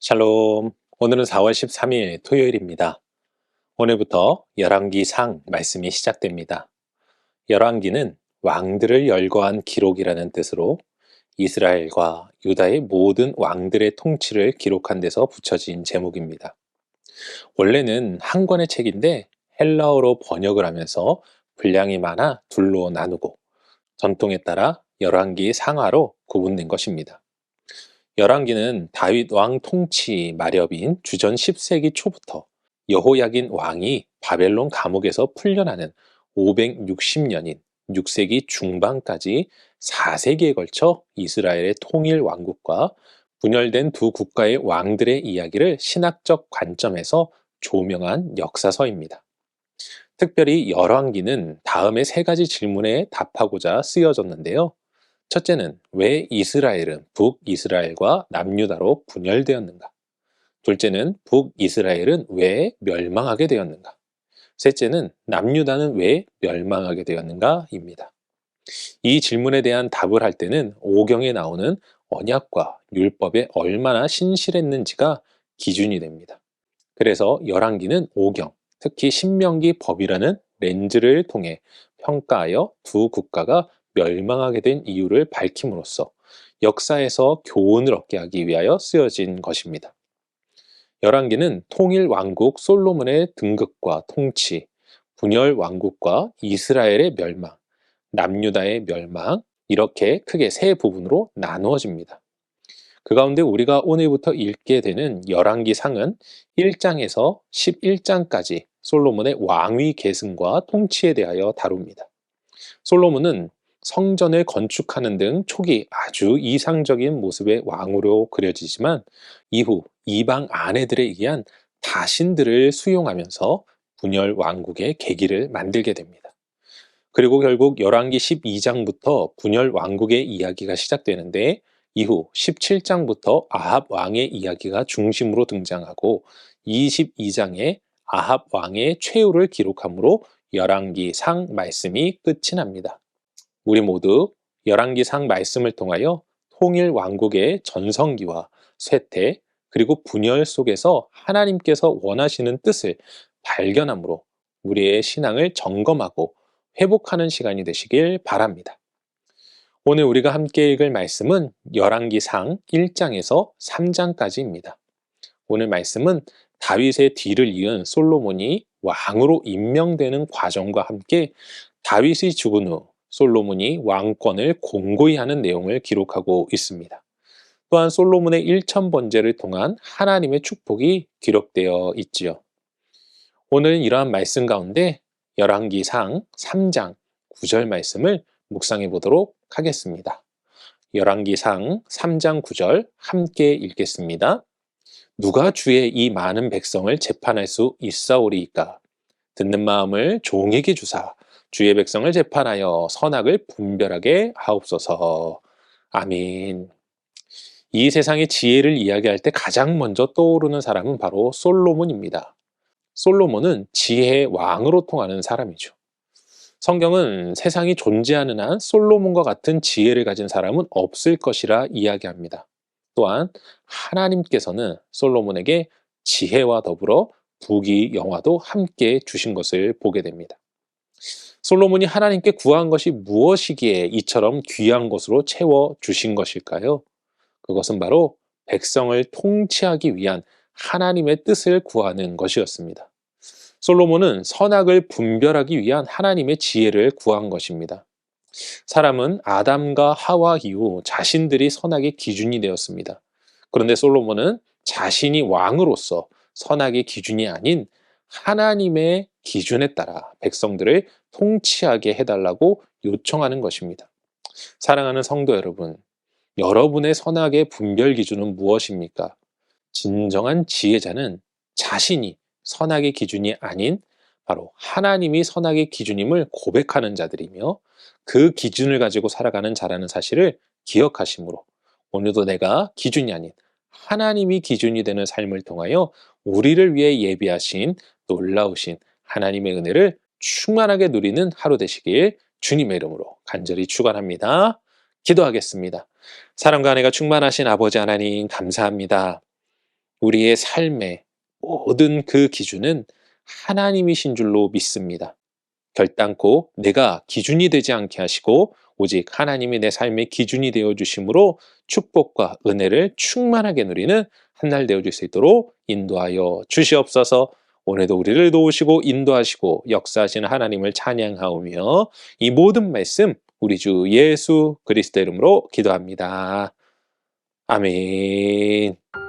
샬롬. 오늘은 4월 13일 토요일입니다. 오늘부터 열왕기상 말씀이 시작됩니다. 열왕기는 왕들을 열거한 기록이라는 뜻으로 이스라엘과 유다의 모든 왕들의 통치를 기록한 데서 붙여진 제목입니다. 원래는 한 권의 책인데 헬라어로 번역을 하면서 분량이 많아 둘로 나누고 전통에 따라 열왕기 상하로 구분된 것입니다. 열왕기는 다윗 왕 통치 마렵인 주전 10세기 초부터 여호야긴 왕이 바벨론 감옥에서 풀려나는 560년인 6세기 중반까지 4세기에 걸쳐 이스라엘의 통일 왕국과 분열된 두 국가의 왕들의 이야기를 신학적 관점에서 조명한 역사서입니다. 특별히 열왕기는 다음의 세 가지 질문에 답하고자 쓰여졌는데요. 첫째는 왜 이스라엘은 북이스라엘과 남유다로 분열되었는가? 둘째는 북이스라엘은 왜 멸망하게 되었는가? 셋째는 남유다는 왜 멸망하게 되었는가입니다. 이 질문에 대한 답을 할 때는 오경에 나오는 언약과 율법에 얼마나 신실했는지가 기준이 됩니다. 그래서 열왕기는 오경, 특히 신명기 법이라는 렌즈를 통해 평가하여 두 국가가 멸망하게 된 이유를 밝힘으로써 역사에서 교훈을 얻게 하기 위하여 쓰여진 것입니다. 열왕기는 통일 왕국 솔로몬의 등극과 통치, 분열 왕국과 이스라엘의 멸망, 남유다의 멸망, 이렇게 크게 세 부분으로 나누어집니다. 그 가운데 우리가 오늘부터 읽게 되는 열왕기상은 1장에서 11장까지 솔로몬의 왕위 계승과 통치에 대하여 다룹니다. 솔로몬은 성전을 건축하는 등 초기 아주 이상적인 모습의 왕으로 그려지지만 이후 이방 아내들에 의한 다신들을 수용하면서 분열 왕국의 계기를 만들게 됩니다. 그리고 결국 열왕기 12장부터 분열 왕국의 이야기가 시작되는데 이후 17장부터 아합 왕의 이야기가 중심으로 등장하고 22장에 아합 왕의 최후를 기록하므로 열왕기상 말씀이 끝이 납니다. 우리 모두 열왕기상 말씀을 통하여 통일 왕국의 전성기와 쇠퇴 그리고 분열 속에서 하나님께서 원하시는 뜻을 발견함으로 우리의 신앙을 점검하고 회복하는 시간이 되시길 바랍니다. 오늘 우리가 함께 읽을 말씀은 열왕기상 1장에서 3장까지입니다. 오늘 말씀은 다윗의 뒤를 이은 솔로몬이 왕으로 임명되는 과정과 함께 다윗이 죽은 후 솔로몬이 왕권을 공고히 하는 내용을 기록하고 있습니다. 또한 솔로몬의 1000번제를 통한 하나님의 축복이 기록되어 있지요. 오늘 이러한 말씀 가운데 열왕기상 3장 9절 말씀을 묵상해 보도록 하겠습니다. 열왕기상 3장 9절 함께 읽겠습니다. 누가 주의 이 많은 백성을 재판할 수 있사오리이까? 듣는 마음을 종에게 주사 주의 백성을 재판하여 선악을 분별하게 하옵소서. 아멘. 이 세상의 지혜를 이야기할 때 가장 먼저 떠오르는 사람은 바로 솔로몬입니다. 솔로몬은 지혜의 왕으로 통하는 사람이죠. 성경은 세상이 존재하는 한 솔로몬과 같은 지혜를 가진 사람은 없을 것이라 이야기합니다. 또한 하나님께서는 솔로몬에게 지혜와 더불어 부귀 영화도 함께 주신 것을 보게 됩니다. 솔로몬이 하나님께 구한 것이 무엇이기에 이처럼 귀한 것으로 채워 주신 것일까요? 그것은 바로 백성을 통치하기 위한 하나님의 뜻을 구하는 것이었습니다. 솔로몬은 선악을 분별하기 위한 하나님의 지혜를 구한 것입니다. 사람은 아담과 하와 이후 자신들이 선악의 기준이 되었습니다. 그런데 솔로몬은 자신이 왕으로서 선악의 기준이 아닌 하나님의 기준에 따라 백성들을 통치하게 해달라고 요청하는 것입니다. 사랑하는 성도 여러분, 여러분의 선악의 분별 기준은 무엇입니까? 진정한 지혜자는 자신이 선악의 기준이 아닌 바로 하나님이 선악의 기준임을 고백하는 자들이며 그 기준을 가지고 살아가는 자라는 사실을 기억하시므로 오늘도 내가 기준이 아닌 하나님이 기준이 되는 삶을 통하여 우리를 위해 예비하신 놀라우신 하나님의 은혜를 충만하게 누리는 하루 되시길 주님의 이름으로 간절히 축원합니다. 기도하겠습니다. 사랑과 은혜가 충만하신 아버지 하나님 감사합니다. 우리의 삶의 모든 그 기준은 하나님이신 줄로 믿습니다. 결단코 내가 기준이 되지 않게 하시고 오직 하나님이 내 삶의 기준이 되어 주심으로 축복과 은혜를 충만하게 누리는 한 날 되어 줄 수 있도록 인도하여 주시옵소서. 오늘도 우리를 도우시고 인도하시고 역사하시는 하나님을 찬양하오며 이 모든 말씀 우리 주 예수 그리스도 이름으로 기도합니다. 아멘.